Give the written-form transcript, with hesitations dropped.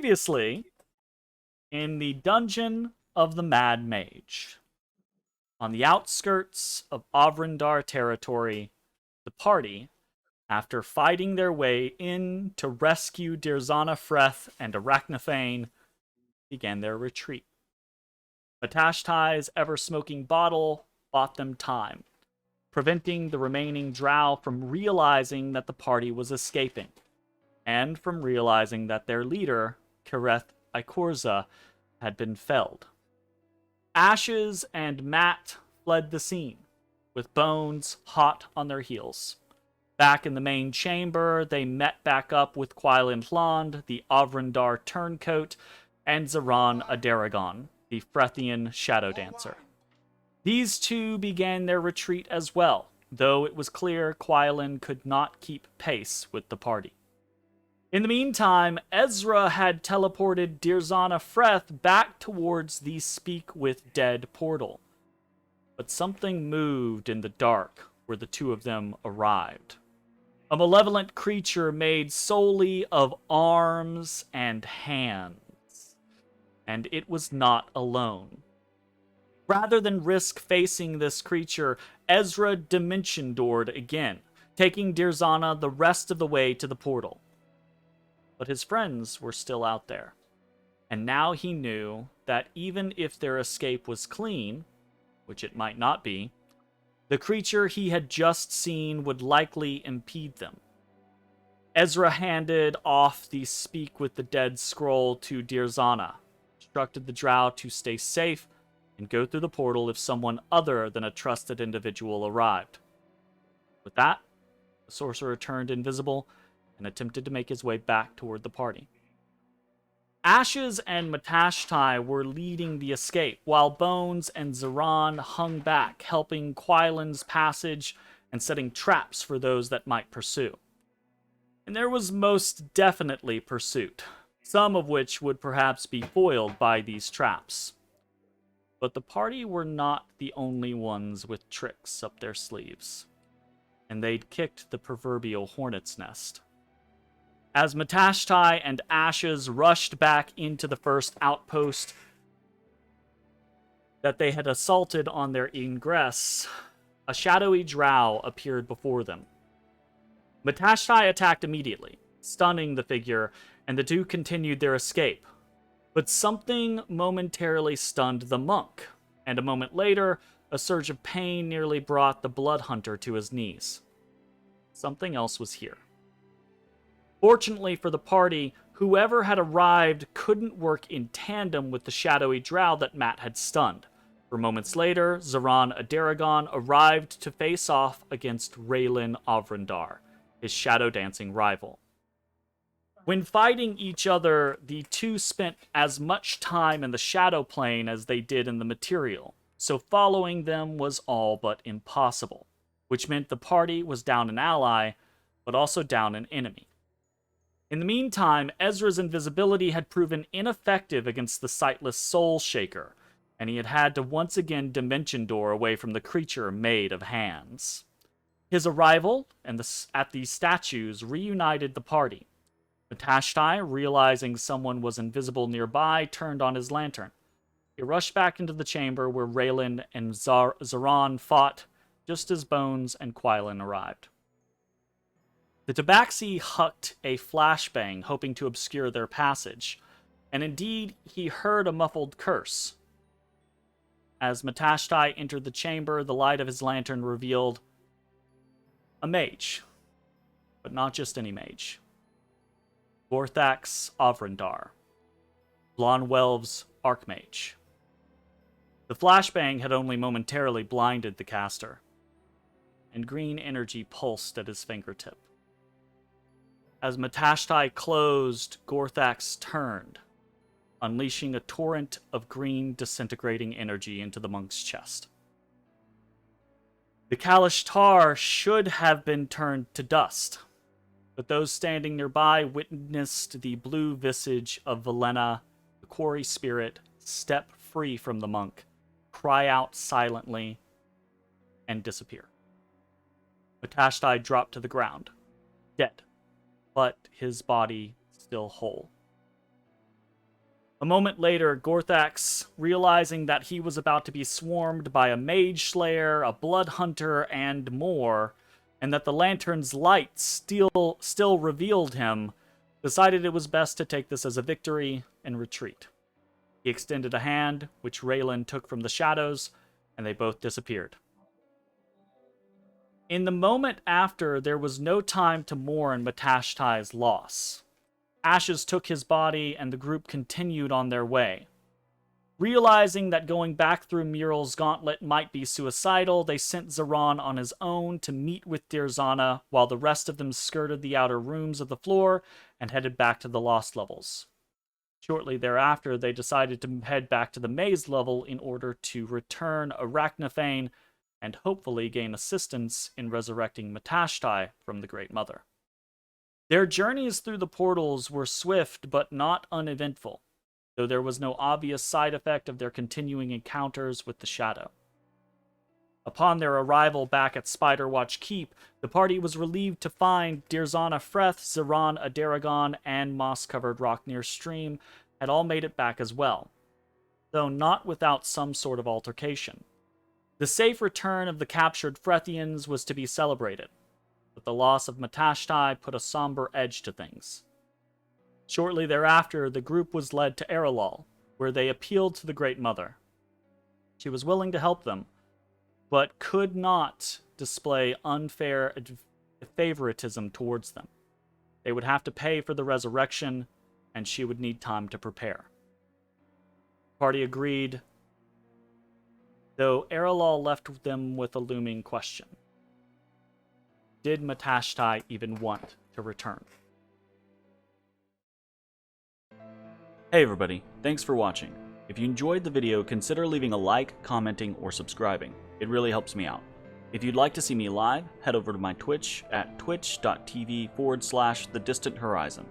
Previously, in the dungeon of the Mad Mage, on the outskirts of Avrindar territory, the party, after fighting their way in to rescue Dirzana Freth and Arachnophane, began their retreat. Matashtai's ever-smoking bottle bought them time, preventing the remaining drow from realizing that the party was escaping, and from realizing that their leader, Kireth Ikorza, had been felled. Ashes and Matt fled the scene, with Bones hot on their heels. Back in the main chamber, they met back up with Quailand Lond, the Avrindar turncoat, and Zaran Adaragon, the Frethian shadow dancer. These two began their retreat as well, though it was clear Quailand could not keep pace with the party. In the meantime, Ezrah had teleported Dirzana Freth back towards the Speak with Dead portal. But something moved in the dark where the two of them arrived. A malevolent creature made solely of arms and hands. And it was not alone. Rather than risk facing this creature, Ezrah dimension doored again, taking Dirzana the rest of the way to the portal. But his friends were still out there. And now he knew that even if their escape was clean, which it might not be, the creature he had just seen would likely impede them. Ezrah handed off the Speak with the Dead scroll to Dirzana, instructed the drow to stay safe and go through the portal if someone other than a trusted individual arrived. With that, the sorcerer turned invisible and attempted to make his way back toward the party. Ashes and Matashtai were leading the escape, while Bones and Zaran hung back, helping Quailand's passage and setting traps for those that might pursue. And there was most definitely pursuit, some of which would perhaps be foiled by these traps. But the party were not the only ones with tricks up their sleeves, and they'd kicked the proverbial hornet's nest. As Matashtai and Ashes rushed back into the first outpost that they had assaulted on their ingress, a shadowy drow appeared before them. Matashtai attacked immediately, stunning the figure, and the two continued their escape. But something momentarily stunned the monk, and a moment later, a surge of pain nearly brought the blood hunter to his knees. Something else was here. Fortunately for the party, whoever had arrived couldn't work in tandem with the shadowy drow that Matt had stunned. For moments later, Zaran Adaragon arrived to face off against Raylan Avrindar, his shadow dancing rival. When fighting each other, the two spent as much time in the shadow plane as they did in the material, so following them was all but impossible, which meant the party was down an ally, but also down an enemy. In the meantime, Ezra's invisibility had proven ineffective against the sightless Soul Shaker, and he had had to once again dimension door away from the creature made of hands. His arrival at the statues reunited the party. Matashtai, realizing someone was invisible nearby, turned on his lantern. He rushed back into the chamber where Raylan and Zaran fought, just as Bones and Quailand arrived. The Tabaxi hucked a flashbang, hoping to obscure their passage, and indeed he heard a muffled curse. As Matashtai entered the chamber, the light of his lantern revealed a mage, but not just any mage. Gorthax Avrindar, Blonwelv's Archmage. The flashbang had only momentarily blinded the caster, and green energy pulsed at his fingertip. As Matashtai closed, Gorthax turned, unleashing a torrent of green disintegrating energy into the monk's chest. The Kalishtar should have been turned to dust, but those standing nearby witnessed the blue visage of Velena, the quarry spirit, step free from the monk, cry out silently, and disappear. Matashtai dropped to the ground, dead, but his body still whole. A moment later, Gorthax, realizing that he was about to be swarmed by a mage slayer, a blood hunter, and more, and that the lantern's light still revealed him, decided it was best to take this as a victory and retreat. He extended a hand, which Raylan took from the shadows, and they both disappeared. In the moment after, there was no time to mourn Matashtai's loss. Ashes took his body, and the group continued on their way. Realizing that going back through Muriel's gauntlet might be suicidal, they sent Zeron on his own to meet with Dirzana, while the rest of them skirted the outer rooms of the floor and headed back to the Lost levels. Shortly thereafter, they decided to head back to the Maze level in order to return Arachnophane and hopefully gain assistance in resurrecting Matashtai from the Great Mother. Their journeys through the portals were swift but not uneventful, though there was no obvious side effect of their continuing encounters with the Shadow. Upon their arrival back at Spiderwatch Keep, the party was relieved to find Dirzana Freth, Zeron Adaragon, and moss-covered Rocknir Stream had all made it back as well, though not without some sort of altercation. The safe return of the captured Frethians was to be celebrated, but the loss of Matashtai put a somber edge to things. Shortly thereafter, the group was led to Erelal, where they appealed to the Great Mother. She was willing to help them, but could not display unfair favoritism towards them. They would have to pay for the resurrection, and she would need time to prepare. The party agreed, though Erelal left them with a looming question. Did Matashtai even want to return? Hey everybody, thanks for watching. If you enjoyed the video, consider leaving a like, commenting, or subscribing. It really helps me out. If you'd like to see me live, head over to my Twitch at twitch.tv/thedistanthorizon.